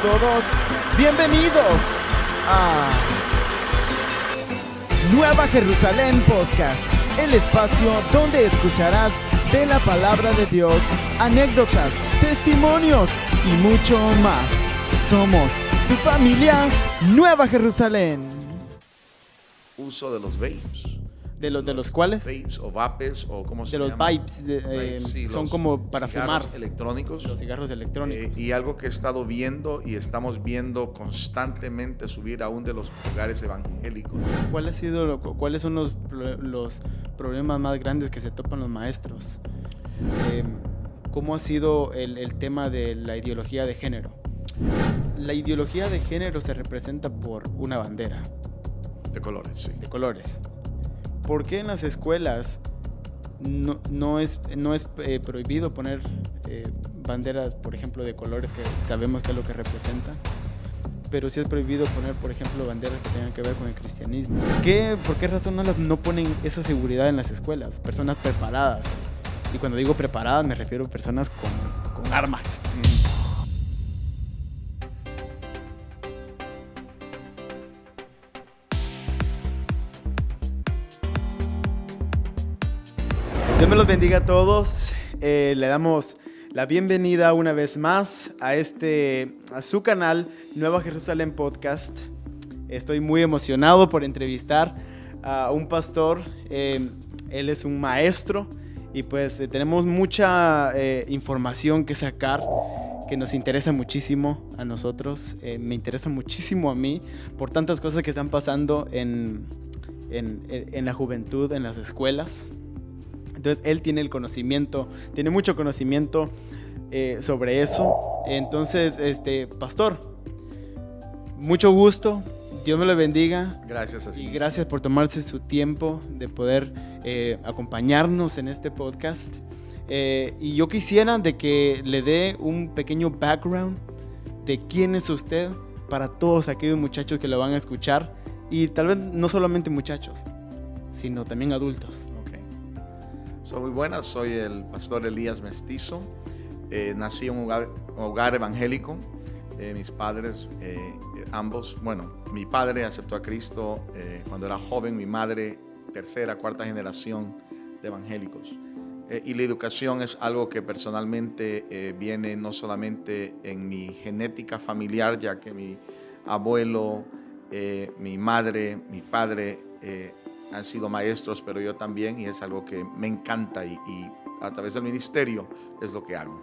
todos, bienvenidos a Nueva Jerusalén Podcast, el espacio donde escucharás de la palabra de Dios, anécdotas, testimonios y mucho más. Somos tu familia Nueva Jerusalén. Uso de los vapes. ¿De los cuales? Vapes o vapes o cómo se llama. De los vapes, Sí, son los como para fumar. Electrónicos. Los cigarros electrónicos. Y algo que he estado viendo y estamos viendo constantemente subir aún de los hogares evangélicos. ¿Cuáles son los problemas más grandes que se topan los maestros? ¿Cómo ha sido el tema de la ideología de género? La ideología de género se representa por una bandera. De colores, sí. De colores. ¿Por qué en las escuelas no es prohibido poner banderas, por ejemplo, de colores que sabemos qué es lo que representan? Pero sí es prohibido poner, por ejemplo, banderas que tengan que ver con el cristianismo. ¿Por qué razón no ponen esa seguridad en las escuelas? Personas preparadas. Y cuando digo preparadas me refiero a personas con armas. Dios me los bendiga a todos. Le damos la bienvenida una vez más a su canal Nueva Jerusalén Podcast. Estoy muy emocionado por entrevistar a un pastor. Él es un maestro y pues tenemos mucha información que sacar que nos interesa muchísimo a nosotros. Me interesa muchísimo a mí por tantas cosas que están pasando en la juventud, en las escuelas. Entonces él tiene mucho conocimiento sobre eso. Entonces, pastor, mucho gusto, Dios me lo bendiga. Gracias a ti. Y gracias por tomarse su tiempo de poder acompañarnos en este podcast. Y yo quisiera de que le dé un pequeño background de quién es usted para todos aquellos muchachos que lo van a escuchar. Y tal vez no solamente muchachos, sino también adultos. Muy buenas, soy el pastor Elías Mestizo. Nací en un hogar evangélico. Mis padres, ambos, mi padre aceptó a Cristo cuando era joven, mi madre, tercera, cuarta generación de evangélicos. Y la educación es algo que personalmente viene no solamente en mi genética familiar, ya que mi abuelo, mi madre, mi padre, han sido maestros, pero yo también, y es algo que me encanta y a través del ministerio es lo que hago.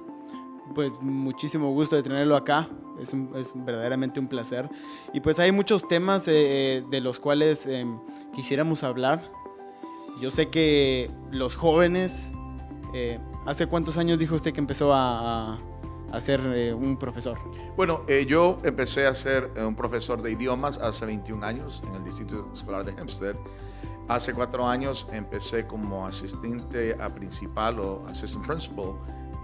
Pues muchísimo gusto de tenerlo acá, es verdaderamente un placer. Y pues hay muchos temas de los cuales quisiéramos hablar. Yo sé que los jóvenes, ¿hace cuántos años dijo usted que empezó a ser un profesor? Bueno, yo empecé a ser un profesor de idiomas hace 21 años en el Distrito Escolar de Hempstead. Hace 4 años empecé como asistente a principal o assistant principal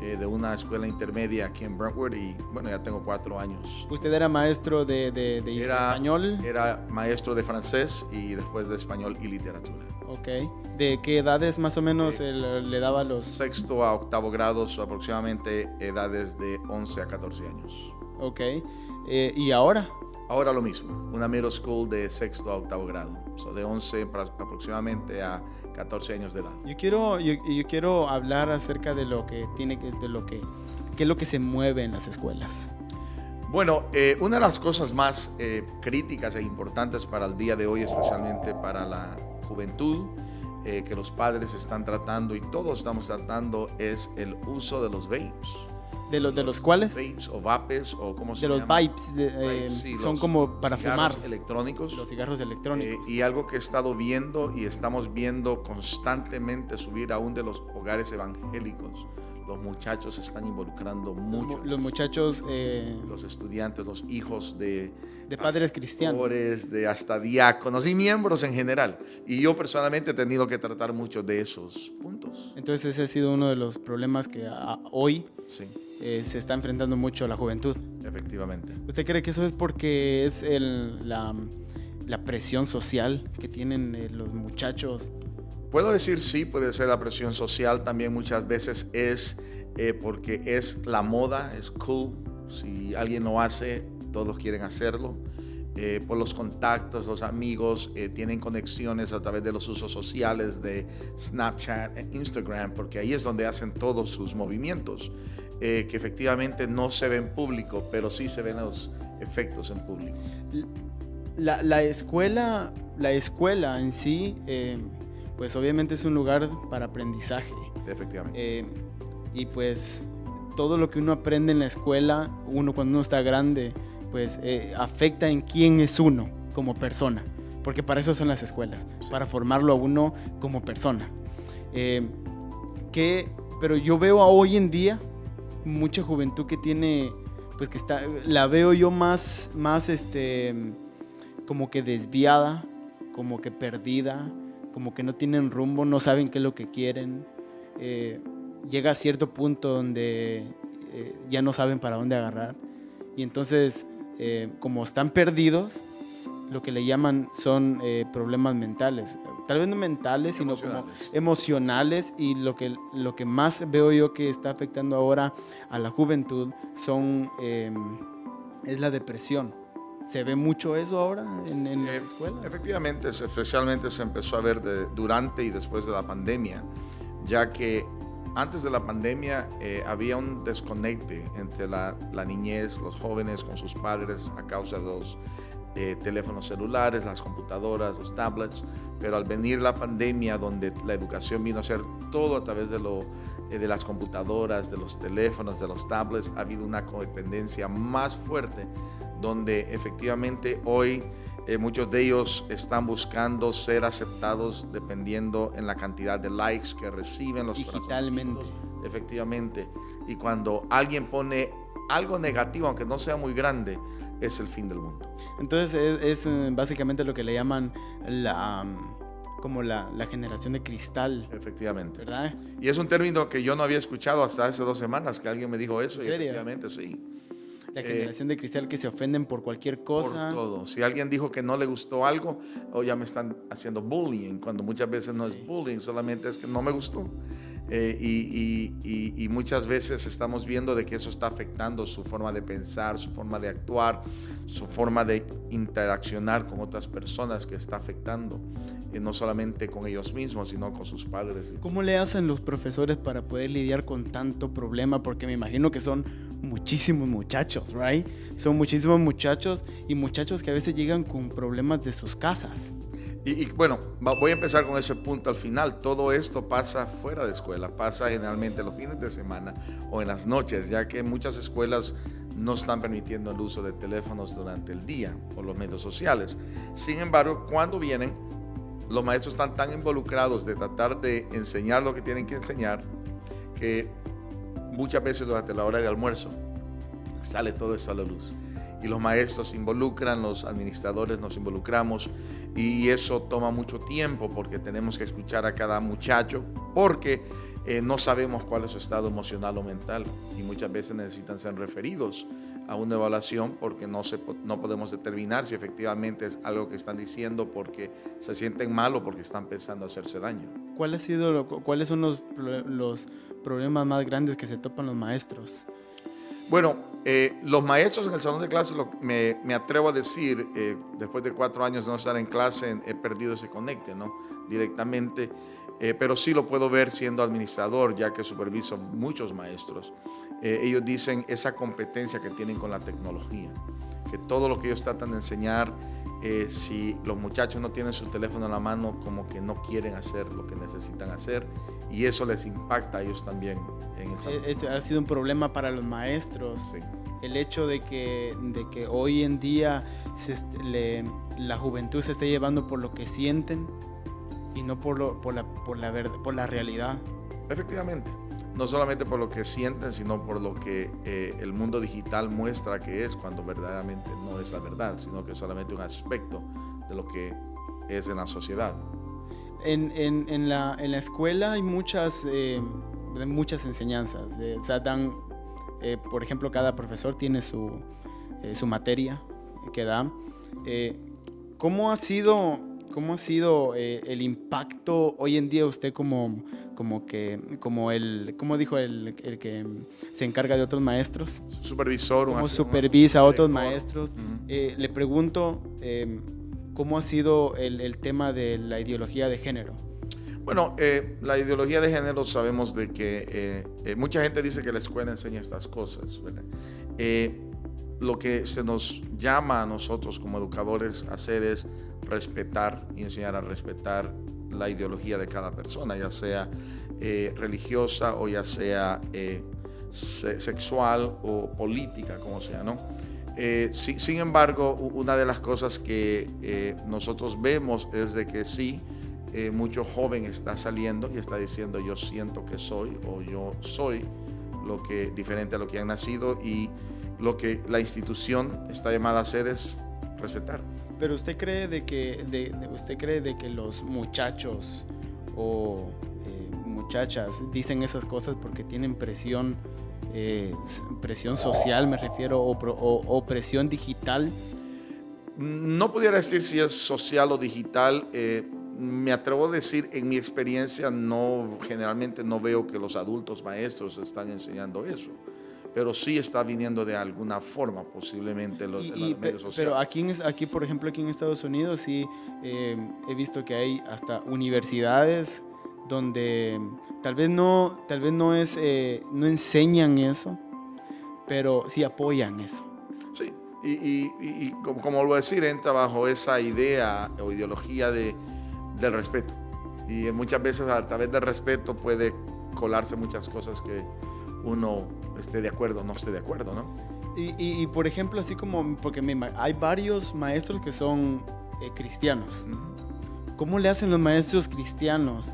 de una escuela intermedia aquí en Brentwood y ya tengo 4 años. ¿Usted era maestro de español? Era maestro de francés y después de español y literatura. Ok. ¿De qué edades más o menos le daba los...? Sexto a octavo grados, aproximadamente edades de 11 a 14 años. Ok. ¿Y ahora? Ahora lo mismo, una middle school de sexto a octavo grado, de 11 aproximadamente a 14 años de edad. Yo quiero hablar acerca de qué es lo que se mueve en las escuelas. Bueno, una de las cosas más críticas e importantes para el día de hoy, especialmente para la juventud, que los padres están tratando y todos estamos tratando, es el uso de los vapes. ¿De los cuales? Vapes o vapes o ¿cómo se llama? De los vapes, sí, son como para fumar. Electrónicos. Los cigarros electrónicos. Y algo que he estado viendo y estamos viendo constantemente subir aún de los hogares evangélicos. Los muchachos se están involucrando mucho. Los muchachos... los estudiantes, los hijos de padres cristianos. De hasta diáconos y miembros en general. Y yo personalmente he tenido que tratar muchos de esos puntos. Entonces ese ha sido uno de los problemas que hoy sí. Se está enfrentando mucho la juventud. Efectivamente. ¿Usted cree que eso es porque es la presión social que tienen los muchachos? Puedo decir sí, puede ser la presión social. También muchas veces es porque es la moda, es cool. Si alguien lo hace, todos quieren hacerlo. Por los contactos, los amigos, tienen conexiones a través de los usos sociales de Snapchat e Instagram, porque ahí es donde hacen todos sus movimientos, que efectivamente no se ven en público, pero sí se ven los efectos en público. La escuela en sí, pues obviamente es un lugar para aprendizaje. Efectivamente. Y pues todo lo que uno aprende en la escuela, uno cuando uno está grande, pues afecta en quién es uno como persona, porque para eso son las escuelas, sí, para formarlo a uno como persona. Pero yo veo a hoy en día mucha juventud que tiene, pues que está, la veo yo más como que desviada, como que perdida, como que no tienen rumbo, no saben qué es lo que quieren. Llega a cierto punto donde ya no saben para dónde agarrar, y entonces como están perdidos, lo que le llaman son problemas mentales, tal vez no mentales, sino como emocionales, y lo que más veo yo que está afectando ahora a la juventud es la depresión. ¿Se ve mucho eso ahora en las escuelas? Efectivamente, especialmente se empezó a ver durante y después de la pandemia, ya que antes de la pandemia había un desconecte entre la niñez, los jóvenes con sus padres a causa de los teléfonos celulares, las computadoras, los tablets, pero al venir la pandemia, donde la educación vino a ser todo a través de las computadoras, de los teléfonos, de los tablets, ha habido una codependencia más fuerte, donde efectivamente hoy muchos de ellos están buscando ser aceptados dependiendo en la cantidad de likes que reciben los digitalmente. Efectivamente. Y cuando alguien pone algo negativo, aunque no sea muy grande, es el fin del mundo. Entonces es básicamente lo que le llaman como la generación de cristal. Efectivamente. ¿Verdad? Y es un término que yo no había escuchado hasta hace 2 semanas, que alguien me dijo eso. ¿En serio? Y efectivamente sí. La generación de cristal, que se ofenden por cualquier cosa. Por todo. Si alguien dijo que no le gustó algo, o ya me están haciendo bullying, cuando muchas veces no es bullying, solamente es que no me gustó. Y muchas veces estamos viendo de que eso está afectando su forma de pensar, su forma de actuar, su forma de interaccionar con otras personas, que está afectando no solamente con ellos mismos, sino con sus padres. ¿Cómo le hacen los profesores para poder lidiar con tanto problema? Porque me imagino que son muchísimos muchachos, ¿right? Son muchísimos muchachos, y muchachos que a veces llegan con problemas de sus casas. Y bueno, voy a empezar con ese punto al final. Todo esto pasa fuera de escuela, pasa generalmente los fines de semana o en las noches, ya que muchas escuelas no están permitiendo el uso de teléfonos durante el día o los medios sociales. Sin embargo, cuando vienen, los maestros están tan involucrados de tratar de enseñar lo que tienen que enseñar, que muchas veces durante la hora de almuerzo sale todo esto a la luz. Y los maestros se involucran, los administradores nos involucramos, y eso toma mucho tiempo porque tenemos que escuchar a cada muchacho, porque no sabemos cuál es su estado emocional o mental, y muchas veces necesitan ser referidos a una evaluación porque no podemos determinar si efectivamente es algo que están diciendo porque se sienten mal o porque están pensando hacerse daño. ¿Cuáles son los problemas más grandes que se topan los maestros? Bueno, los maestros en el salón de clases, me atrevo a decir, después de 4 años de no estar en clase, he perdido ese conecte, ¿no? Directamente, pero sí lo puedo ver siendo administrador, ya que superviso muchos maestros. Ellos dicen esa competencia que tienen con la tecnología, que todo lo que ellos tratan de enseñar, si los muchachos no tienen su teléfono en la mano, como que no quieren hacer lo que necesitan hacer, y eso les impacta a ellos también. Ha sido un problema para los maestros. Sí. El hecho de que hoy en día la juventud se esté llevando por lo que sienten y no por la realidad. Efectivamente, no solamente por lo que sienten, sino por lo que el mundo digital muestra que es, cuando verdaderamente no es la verdad, sino que es solamente un aspecto de lo que es en la sociedad. En la escuela hay muchas enseñanzas. O sea, por ejemplo, cada profesor tiene su materia que da. ¿Cómo ha sido el impacto hoy en día usted como como ¿cómo dijo el que se encarga de otros maestros? Supervisor. Como supervisa a otros director. maestros. Ujú. Le pregunto, ¿cómo ha sido el tema de la ideología de género? Bueno, la ideología de género sabemos de que mucha gente dice que la escuela enseña estas cosas, ¿verdad? Lo que se nos llama a nosotros como educadores a hacer es respetar y enseñar a respetar la ideología de cada persona, ya sea religiosa o ya sea sexual o política, como sea, ¿no? Sin embargo, una de las cosas que nosotros vemos es de que sí, mucho joven está saliendo y está diciendo yo siento que soy o yo soy diferente a lo que han nacido, y lo que la institución está llamada a hacer es respetar. Pero usted cree de que los muchachos o muchachas dicen esas cosas porque tienen presión social, me refiero, o presión digital. No pudiera decir si es social o digital. Me atrevo a decir, en mi experiencia, generalmente no veo que los adultos maestros están enseñando eso, pero sí está viniendo de alguna forma, posiblemente los medios sociales. Pero aquí, por ejemplo, aquí en Estados Unidos sí he visto que hay hasta universidades donde tal vez no enseñan eso, pero sí apoyan eso. Sí, y como vuelvo a decir, entra bajo esa idea o ideología del respeto. Y muchas veces a través del respeto puede colarse muchas cosas que uno esté de acuerdo o no esté de acuerdo, ¿no? Y por ejemplo, así como, porque hay varios maestros que son cristianos. Uh-huh. ¿Cómo le hacen los maestros cristianos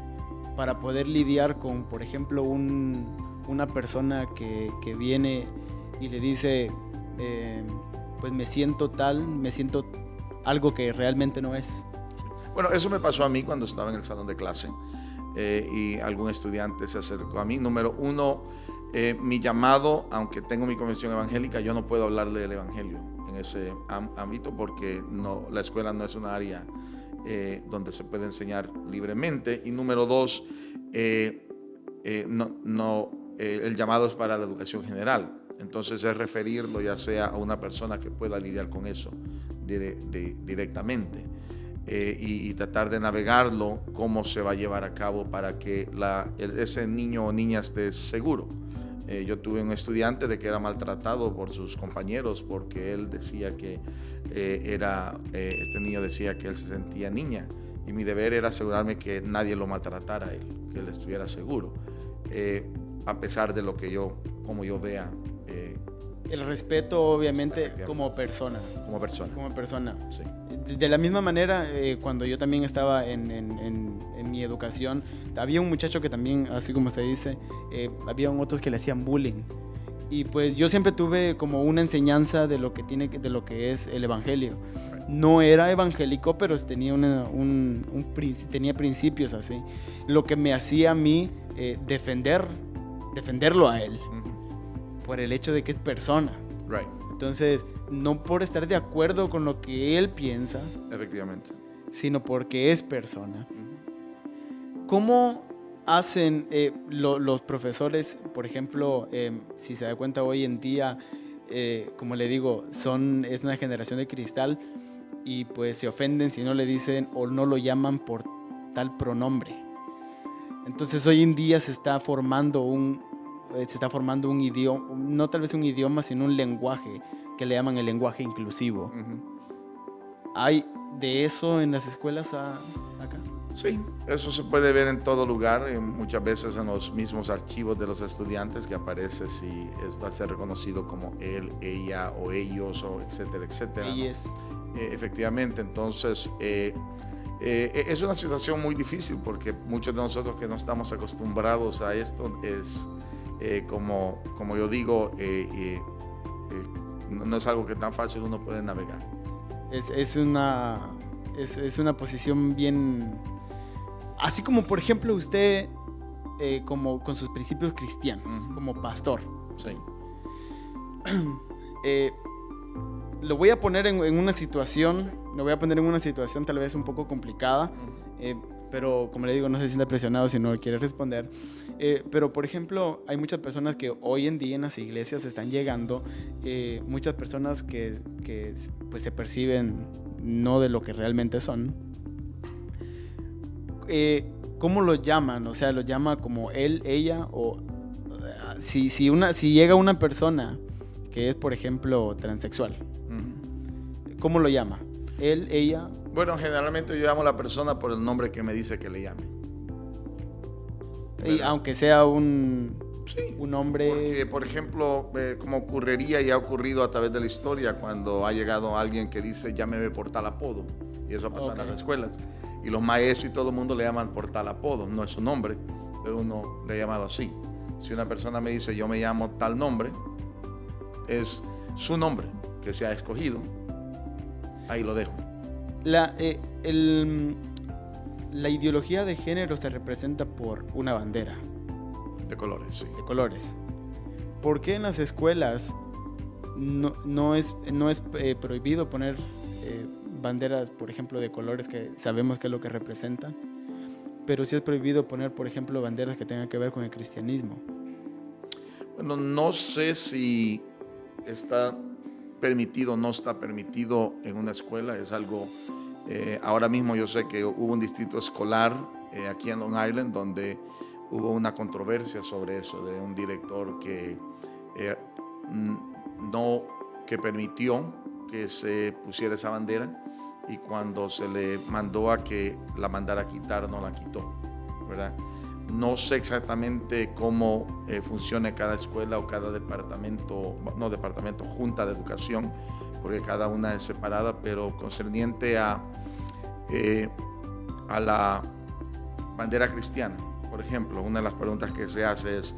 para poder lidiar con, por ejemplo, una persona que viene y le dice, pues me siento algo que realmente no es? Bueno, eso me pasó a mí cuando estaba en el salón de clase y algún estudiante se acercó a mí. Número uno, mi llamado, aunque tengo mi convención evangélica, yo no puedo hablarle del evangelio en ese ámbito porque la escuela no es un área donde se puede enseñar libremente. Y número dos, el llamado es para la educación general. Entonces es referirlo ya sea a una persona que pueda lidiar con eso directamente. Y tratar de navegarlo, cómo se va a llevar a cabo para que ese niño o niña esté seguro. Yo tuve un estudiante de que era maltratado por sus compañeros porque él decía que este niño decía que él se sentía niña, y mi deber era asegurarme que nadie lo maltratara a él, que él estuviera seguro, a pesar de como yo vea. El respeto, obviamente, como persona. Como persona. Como persona. Sí. De la misma manera, cuando yo también estaba en mi educación, había un muchacho que también, así como se dice, había otros que le hacían bullying. Y pues yo siempre tuve como una enseñanza de lo que es el evangelio. No era evangélico, pero tenía tenía principios así. Lo que me hacía a mí defenderlo a él. Por el hecho de que es persona. Right. Entonces, no por estar de acuerdo con lo que él piensa, Efectivamente, sino porque es persona. ¿Cómo hacen los profesores, por ejemplo, si se da cuenta hoy en día, como le digo, es una generación de cristal y pues se ofenden si no le dicen o no lo llaman por tal pronombre? Entonces, hoy en día se está formando un idioma, no tal vez un idioma, sino un lenguaje que le llaman el lenguaje inclusivo. Uh-huh. ¿Hay de eso en las escuelas acá? Sí, eso se puede ver en todo lugar, muchas veces en los mismos archivos de los estudiantes que aparece si va a ser reconocido como él, ella o ellos, o etcétera, etcétera. Ellos. ¿No? Efectivamente, entonces es una situación muy difícil porque muchos de nosotros que no estamos acostumbrados a esto es... como yo digo, no es algo que tan fácil uno puede navegar. Es una posición bien... Así como, por ejemplo, usted, como con sus principios cristianos, uh-huh, como pastor. Sí. Lo voy a poner en una situación tal vez un poco complicada. pero como le digo, no se sienta presionado si no quiere responder. Pero, por ejemplo, hay muchas personas que hoy en día en las iglesias están llegando, muchas personas que pues, se perciben no de lo que realmente son. ¿Cómo lo llaman? O sea, ¿lo llama como él, ella? O si llega una persona que es, por ejemplo, transexual, ¿cómo lo llama? ¿Él, ella? Bueno, generalmente yo llamo a la persona por el nombre que me dice que le llame. Y aunque sea un hombre... Porque, por ejemplo, como ocurriría y ha ocurrido a través de la historia, cuando ha llegado alguien que dice, llámeme por tal apodo. Y eso ha pasado en las escuelas. Y los maestros y todo el mundo le llaman por tal apodo. No es su nombre, pero uno le ha llamado así. Si una persona me dice, yo me llamo tal nombre, es su nombre que se ha escogido. Ahí lo dejo. La ideología de género se representa por una bandera. De colores, sí. De colores. ¿Por qué en las escuelas no es prohibido poner banderas, por ejemplo, de colores que sabemos qué es lo que representan? Pero sí es prohibido poner, por ejemplo, banderas que tengan que ver con el cristianismo. Bueno, no sé si está permitido o no está permitido en una escuela. Es algo... ahora mismo yo sé que hubo un distrito escolar aquí en Long Island donde hubo una controversia sobre eso, de un director que permitió que se pusiera esa bandera, y cuando se le mandó a que la mandara a quitar, no la quitó, ¿verdad? No sé exactamente cómo funciona cada escuela o cada junta de educación, porque cada una es separada, pero concerniente a la bandera cristiana, por ejemplo, una de las preguntas que se hace es,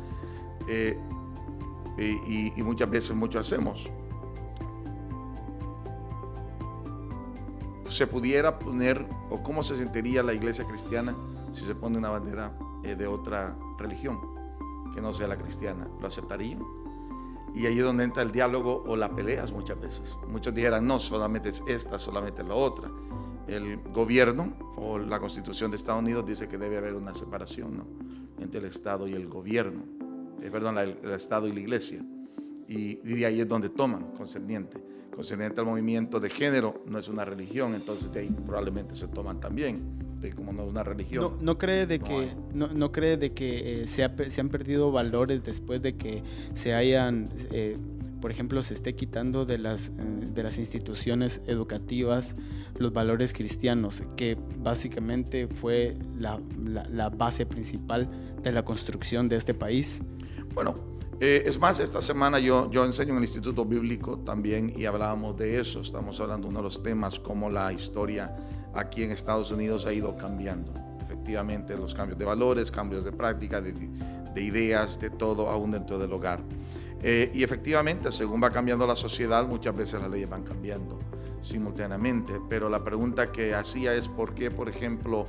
y muchas veces hacemos, ¿se pudiera poner, o cómo se sentiría la iglesia cristiana si se pone una bandera de otra religión que no sea la cristiana? ¿Lo aceptarían? Y ahí es donde entra el diálogo o la peleas muchas veces. Muchos dijeran, no, solamente es esta, solamente es la otra. El gobierno o la Constitución de Estados Unidos dice que debe haber una separación, ¿no?, entre el Estado y el gobierno. El Estado y la iglesia. Y de ahí es donde toman concerniente al movimiento de género. No es una religión, entonces de ahí probablemente se toman también, de como no es una religión. ¿No cree de que se han perdido valores después de que se hayan, por ejemplo, se esté quitando de las instituciones educativas los valores cristianos, que básicamente fue la base principal de la construcción de este país? Bueno, es más, esta semana yo enseño en el Instituto Bíblico también, y hablábamos de eso. Estamos hablando de uno de los temas, cómo la historia aquí en Estados Unidos ha ido cambiando. Efectivamente, los cambios de valores, cambios de práctica, de ideas, de todo, aún dentro del hogar. Y efectivamente, según va cambiando la sociedad, muchas veces las leyes van cambiando simultáneamente. Pero la pregunta que hacía es por qué, por ejemplo,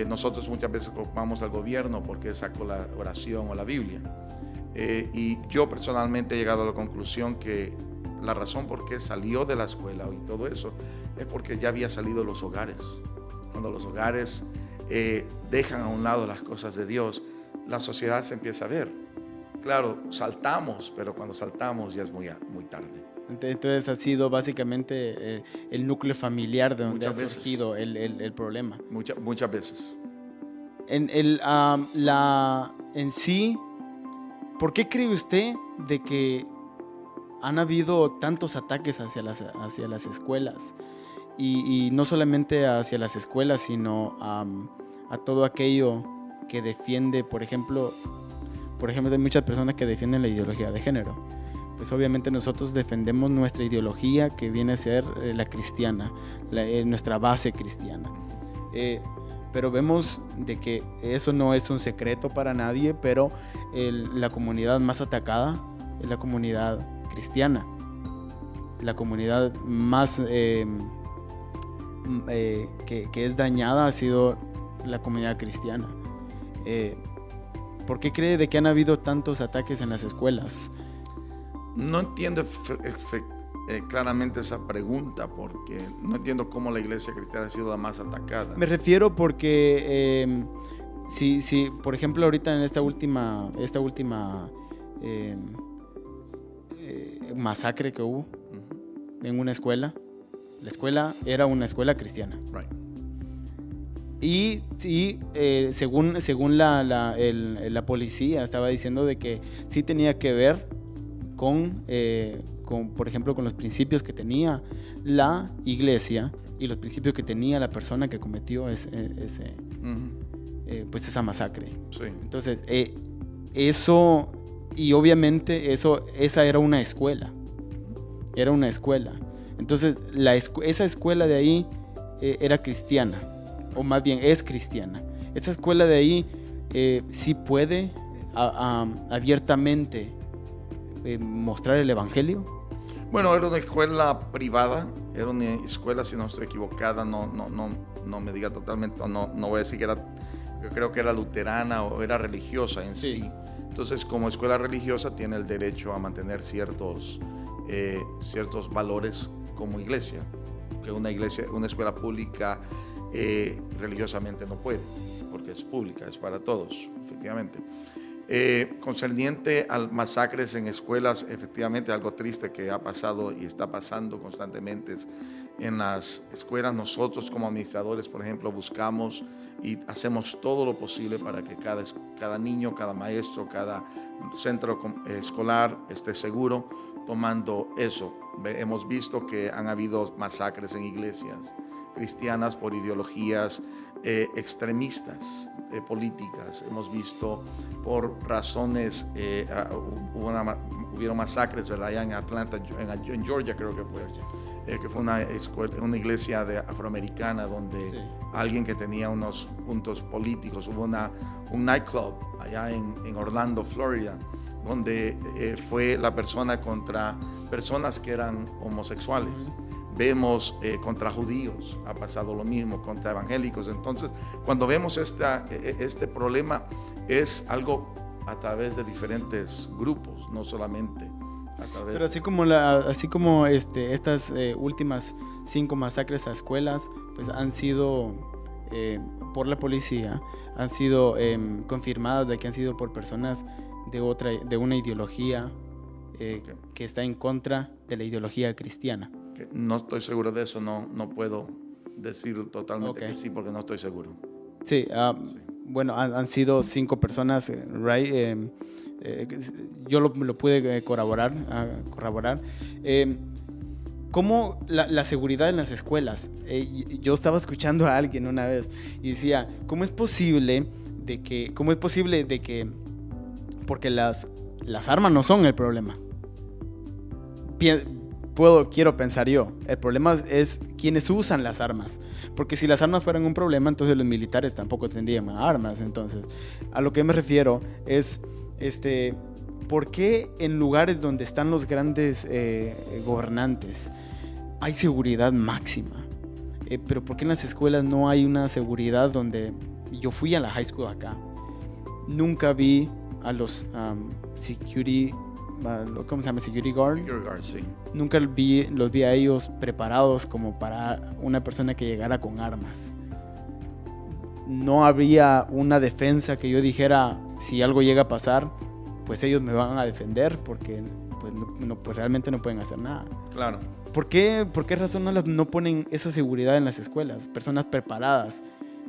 nosotros muchas veces culpamos al gobierno porque sacó la oración o la Biblia. Y yo personalmente he llegado a la conclusión que la razón por qué salió de la escuela y todo eso es porque ya había salido de los hogares. Cuando los hogares dejan a un lado las cosas de Dios, la sociedad se empieza a ver. Claro, saltamos, pero cuando saltamos ya es muy tarde. Entonces ha sido básicamente el núcleo familiar de donde muchas ha surgido el problema. Muchas veces. En sí, ¿por qué cree usted de que han habido tantos ataques hacia las escuelas? Y no solamente hacia las escuelas, sino a todo aquello que defiende, por ejemplo, hay muchas personas que defienden la ideología de género. Pues obviamente nosotros defendemos nuestra ideología, que viene a ser la cristiana, nuestra base cristiana. Pero vemos de que eso no es un secreto para nadie, pero la comunidad más atacada es la comunidad cristiana. La comunidad más que es dañada ha sido la comunidad cristiana. ¿Por qué cree de que han habido tantos ataques en las escuelas? No entiendo claramente esa pregunta porque no entiendo cómo la iglesia cristiana ha sido la más atacada. Me refiero porque si por ejemplo ahorita en esta última masacre que hubo en una escuela, la escuela era una escuela cristiana. Right. Y según la policía estaba diciendo de que sí tenía que ver con, por ejemplo, con los principios que tenía la iglesia y los principios que tenía la persona que cometió pues esa masacre. Sí. Entonces, eso, y obviamente esa era una escuela. Era una escuela. Entonces, esa escuela de ahí era cristiana, o más bien es cristiana. Esa escuela de ahí sí puede abiertamente mostrar el evangelio. Bueno, era una escuela privada, era una escuela, si no estoy equivocada, no me diga totalmente, no voy a decir que era, yo creo que era luterana o era religiosa en sí. Entonces, como escuela religiosa tiene el derecho a mantener ciertos valores como iglesia, que una escuela pública religiosamente no puede, porque es pública, es para todos, efectivamente. Concerniente a masacres en escuelas, efectivamente algo triste que ha pasado y está pasando constantemente en las escuelas. Nosotros como administradores, por ejemplo, buscamos y hacemos todo lo posible para que cada niño, cada maestro, cada centro escolar esté seguro tomando eso. Hemos visto que han habido masacres en iglesias cristianas por ideologías extremistas, políticas. Hemos visto por razones, hubieron masacres, ¿verdad? Allá en Atlanta, en Georgia creo que fue una iglesia afroamericana donde alguien que tenía unos puntos políticos, hubo un nightclub allá en Orlando, Florida, donde fue la persona contra personas que eran homosexuales. Vemos contra judíos, ha pasado lo mismo, contra evangélicos. Entonces, cuando vemos este problema, es algo a través de diferentes grupos, no solamente a través. Pero así como estas últimas 5 masacres a escuelas, pues han sido por la policía, han sido confirmadas de que han sido por personas de una ideología que está en contra de la ideología cristiana. No estoy seguro de eso, no puedo decir totalmente que sí, porque no estoy seguro. Sí, bueno, han sido 5 personas, right? Yo lo pude corroborar. ¿Cómo la seguridad en las escuelas? Yo estaba escuchando a alguien una vez y decía, ¿cómo es posible de que porque las armas no son el problema? Quiero pensar yo, el problema es quienes usan las armas, porque si las armas fueran un problema, entonces los militares tampoco tendrían armas. Entonces, a lo que me refiero es, ¿por qué en lugares donde están los grandes gobernantes hay seguridad máxima? Pero ¿por qué en las escuelas no hay una seguridad donde yo fui a la high school acá? Nunca vi a los security guard. Sí. Nunca los vi a ellos preparados como para una persona que llegara con armas. No habría una defensa que yo dijera, si algo llega a pasar, pues ellos me van a defender, porque pues realmente no pueden hacer nada. Claro. ¿Por qué razón no ponen esa seguridad en las escuelas? Personas preparadas.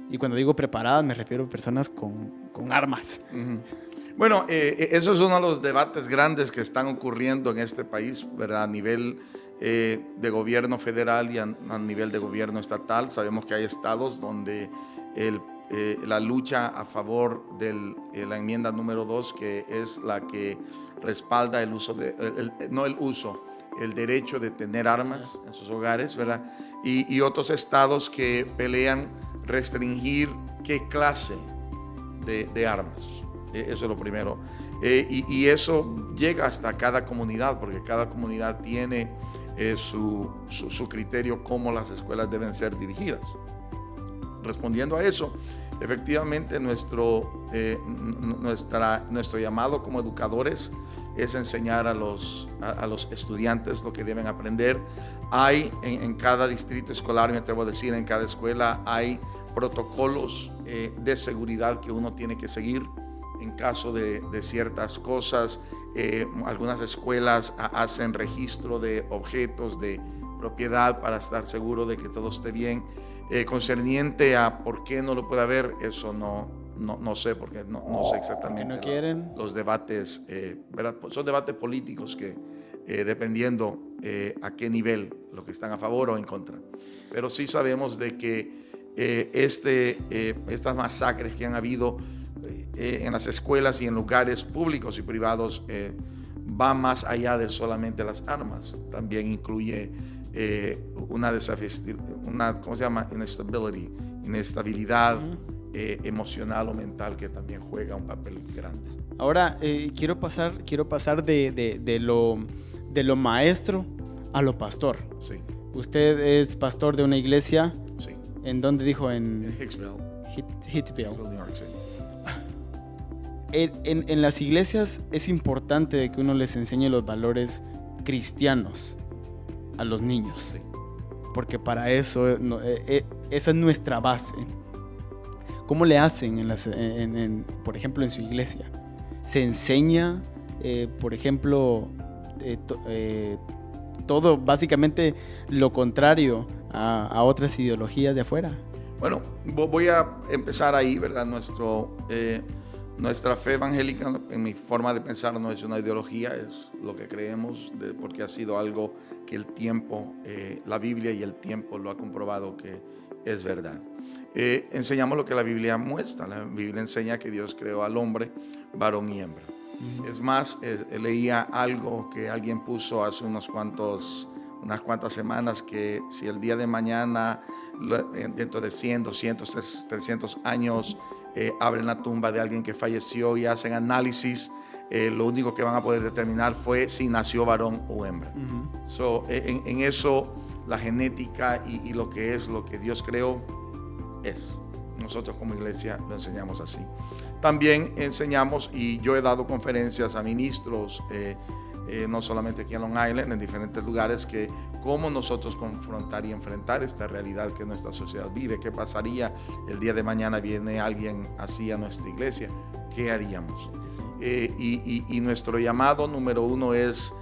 Y cuando digo preparadas me refiero a personas con armas. Uh-huh. Bueno, eso es uno de los debates grandes que están ocurriendo en este país, ¿verdad? A nivel de gobierno federal y a nivel de gobierno estatal. Sabemos que hay estados donde la lucha a favor de la enmienda número 2, que es la que respalda el uso el derecho de tener armas en sus hogares, ¿verdad? Y otros estados que pelean restringir qué clase de armas. Eso es lo primero. Y eso llega hasta cada comunidad, porque cada comunidad tiene su criterio cómo las escuelas deben ser dirigidas. Respondiendo a eso, efectivamente nuestro llamado como educadores es enseñar a los estudiantes lo que deben aprender. Hay en cada distrito escolar, me atrevo a decir, en cada escuela hay protocolos de seguridad que uno tiene que seguir en caso de ciertas cosas. Algunas escuelas hacen registro de objetos de propiedad para estar seguro de que todo esté bien. Concerniente a por qué no lo puede haber, eso no sé, porque no sé exactamente. ¿No quieren? Los debates, ¿verdad? Son debates políticos que dependiendo a qué nivel, lo que están a favor o en contra. Pero sí sabemos de que estas masacres que han habido en las escuelas y en lugares públicos y privados va más allá de solamente las armas. También incluye una ¿cómo se llama? Inestabilidad emocional o mental, que también juega un papel grande. Ahora quiero pasar de lo maestro a lo pastor. Sí. Usted es pastor de una iglesia. Sí. ¿En dónde dijo? En Hicksville. Hicksville. New York, sí. En las iglesias es importante que uno les enseñe los valores cristianos a los niños. Sí. Porque para eso, esa es nuestra base. ¿Cómo le hacen, por ejemplo, en su iglesia? ¿Se enseña, por ejemplo, todo básicamente lo contrario a otras ideologías de afuera? Bueno, voy a empezar ahí, ¿verdad? Nuestra fe evangélica, en mi forma de pensar, no es una ideología, es lo que creemos, porque ha sido algo que el tiempo, la Biblia y el tiempo lo ha comprobado que es verdad. Enseñamos lo que la Biblia muestra. La Biblia enseña que Dios creó al hombre, varón y hembra. Es más, leía algo que alguien puso hace unas cuantas semanas, que si el día de mañana, dentro de 100, 200, 300 años, abren la tumba de alguien que falleció y hacen análisis, lo único que van a poder determinar fue si nació varón o hembra. En eso, la genética y lo que Dios creó es. Nosotros como iglesia lo enseñamos así. También enseñamos, y yo he dado conferencias a ministros, no solamente aquí en Long Island, en diferentes lugares, que cómo nosotros confrontar y enfrentar esta realidad que nuestra sociedad vive. ¿Qué pasaría el día de mañana viene alguien así a nuestra iglesia? ¿Qué haríamos? Y nuestro llamado número uno es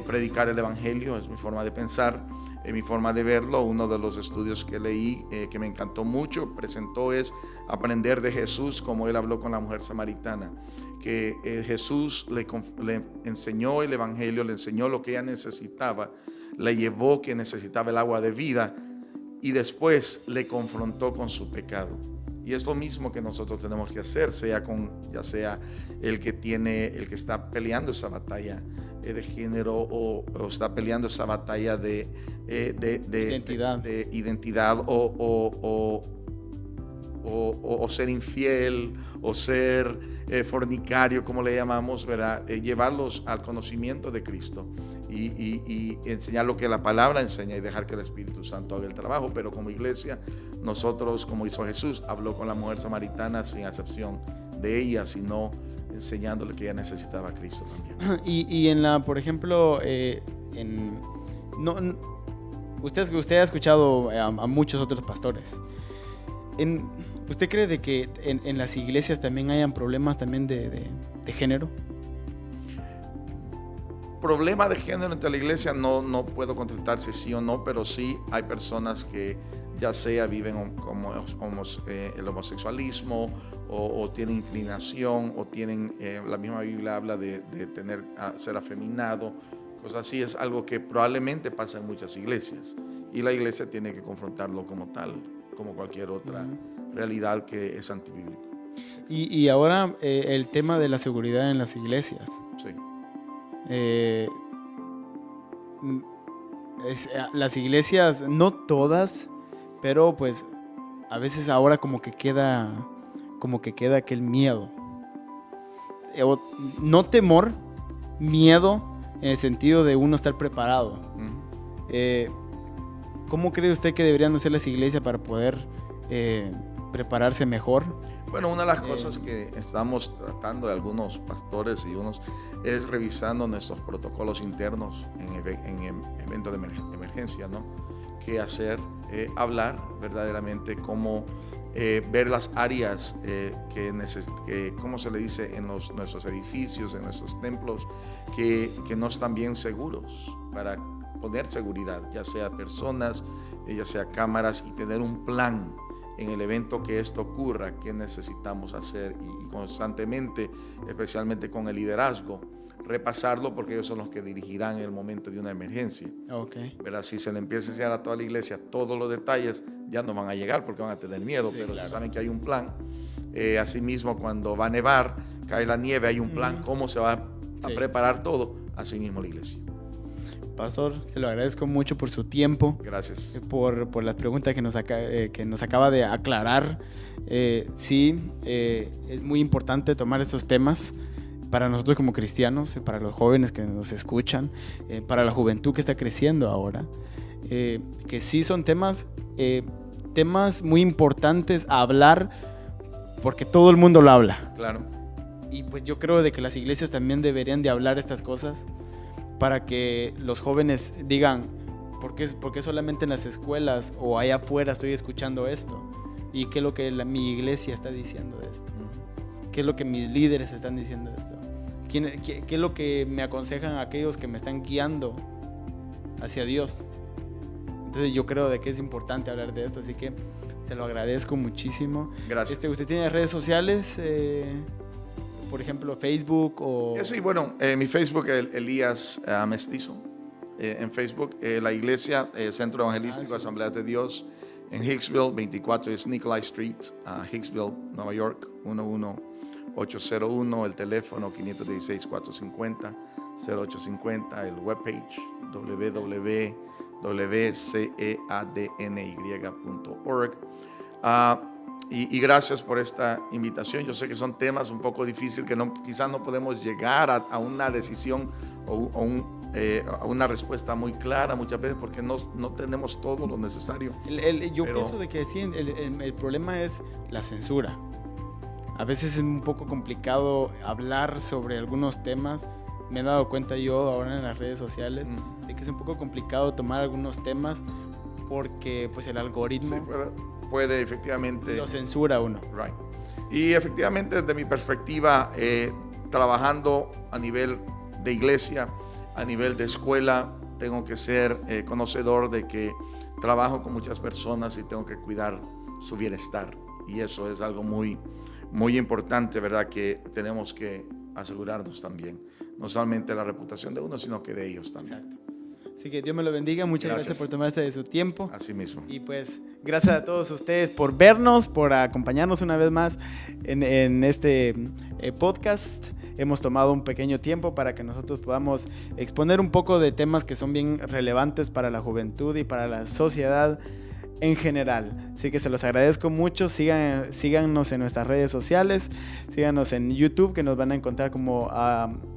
predicar el evangelio. Es mi forma de pensar, mi forma de verlo. Uno de los estudios que leí que me encantó mucho presentó es aprender de Jesús, como él habló con la mujer samaritana, que Jesús le enseñó el evangelio, le enseñó lo que ella necesitaba, le llevó que necesitaba el agua de vida y después le confrontó con su pecado. Y es lo mismo que nosotros tenemos que hacer, ya sea el que está peleando esa batalla de género o está peleando esa batalla de identidad o ser infiel o ser fornicario, como le llamamos, ¿verdad? Llevarlos al conocimiento de Cristo y enseñar lo que la palabra enseña y dejar que el Espíritu Santo haga el trabajo. Pero como iglesia, nosotros, como hizo Jesús, habló con la mujer samaritana sin acepción de ella, sino enseñándole que ella necesitaba a Cristo también. Y por ejemplo, usted ha escuchado a muchos otros pastores. ¿Usted cree de que en las iglesias también hayan problemas también de género? Problema de género entre la iglesia no puedo contestar si sí o no, pero sí hay personas que ya sea viven como el homosexualismo o tienen inclinación o tienen, la misma Biblia habla de ser afeminado, cosas así. Es algo que probablemente pasa en muchas iglesias y la iglesia tiene que confrontarlo como tal, como cualquier otra realidad que es antibíblico. Y ahora el tema de la seguridad en las iglesias. Sí. Las iglesias, no todas, pero pues a veces ahora como que queda aquel miedo, no temor, miedo en el sentido de uno estar preparado. ¿Cómo cree usted que deberían hacer las iglesias para poder prepararse mejor? Bueno, una de las cosas que estamos tratando de algunos pastores y unos es revisando nuestros protocolos internos en eventos de emergencia, ¿no? ¿Qué hacer? Hablar verdaderamente cómo ver las áreas que, ¿cómo se le dice? En nuestros edificios, en nuestros templos, que no están bien seguros, para poner seguridad, ya sea personas, ya sea cámaras, y tener un plan en el evento que esto ocurra, qué necesitamos hacer, y constantemente, especialmente con el liderazgo, repasarlo, porque ellos son los que dirigirán en el momento de una emergencia. Okay. ¿Verdad? Si se le empieza a enseñar a toda la iglesia todos los detalles, ya no van a llegar porque van a tener miedo, sí, pero claro, saben que hay un plan. Asimismo, cuando va a nevar, cae la nieve, hay un plan, cómo se va a preparar todo, así mismo la iglesia. Pastor, se lo agradezco mucho por su tiempo. Gracias. Por las preguntas que nos acaba de aclarar. Sí, es muy importante tomar estos temas para nosotros como cristianos, para los jóvenes que nos escuchan, para la juventud que está creciendo ahora, que sí son temas muy importantes a hablar, porque todo el mundo lo habla. Claro. Y pues yo creo de que las iglesias también deberían de hablar estas cosas, para que los jóvenes digan, ¿por qué solamente en las escuelas o allá afuera estoy escuchando esto? ¿Y qué es lo que mi iglesia está diciendo de esto? ¿Qué es lo que mis líderes están diciendo de esto? ¿Qué es lo que me aconsejan aquellos que me están guiando hacia Dios? Entonces yo creo de que es importante hablar de esto, así que se lo agradezco muchísimo. Gracias. ¿Usted tiene redes sociales? Por ejemplo, Facebook o... Sí, bueno, mi Facebook es Elías Mestizo. En Facebook, la iglesia, Centro Evangelístico Asamblea de Dios, en Hicksville, 24 es Nicolay Street, Hicksville, Nueva York, 11801, el teléfono 516-450-0850, el webpage www.ceadny.org. Y gracias por esta invitación. Yo sé que son temas un poco difíciles, que quizás no podemos llegar a una decisión o a una respuesta muy clara muchas veces, porque no tenemos todo lo necesario. Yo pienso de que sí, el problema es la censura. A veces es un poco complicado hablar sobre algunos temas. Me he dado cuenta yo ahora en las redes sociales de que es un poco complicado tomar algunos temas, porque pues el algoritmo... Sí, puede efectivamente... Lo censura a uno. Right. Y efectivamente, desde mi perspectiva, trabajando a nivel de iglesia, a nivel de escuela, tengo que ser conocedor de que trabajo con muchas personas y tengo que cuidar su bienestar. Y eso es algo muy, muy importante, ¿verdad? Que tenemos que asegurarnos también. No solamente la reputación de uno, sino que de ellos también. Exacto. Así que Dios me lo bendiga. Muchas gracias por tomarse de su tiempo. Así mismo. Y pues gracias a todos ustedes por vernos, por acompañarnos una vez más en este podcast. Hemos tomado un pequeño tiempo para que nosotros podamos exponer un poco de temas que son bien relevantes para la juventud y para la sociedad en general. Así que se los agradezco mucho. Síganos en nuestras redes sociales. Síganos en YouTube, que nos van a encontrar como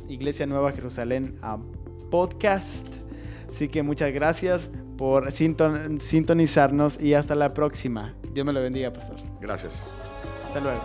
Iglesia Nueva Jerusalén Podcast. Así que muchas gracias por sintonizarnos y hasta la próxima. Dios me lo bendiga, pastor. Gracias. Hasta luego.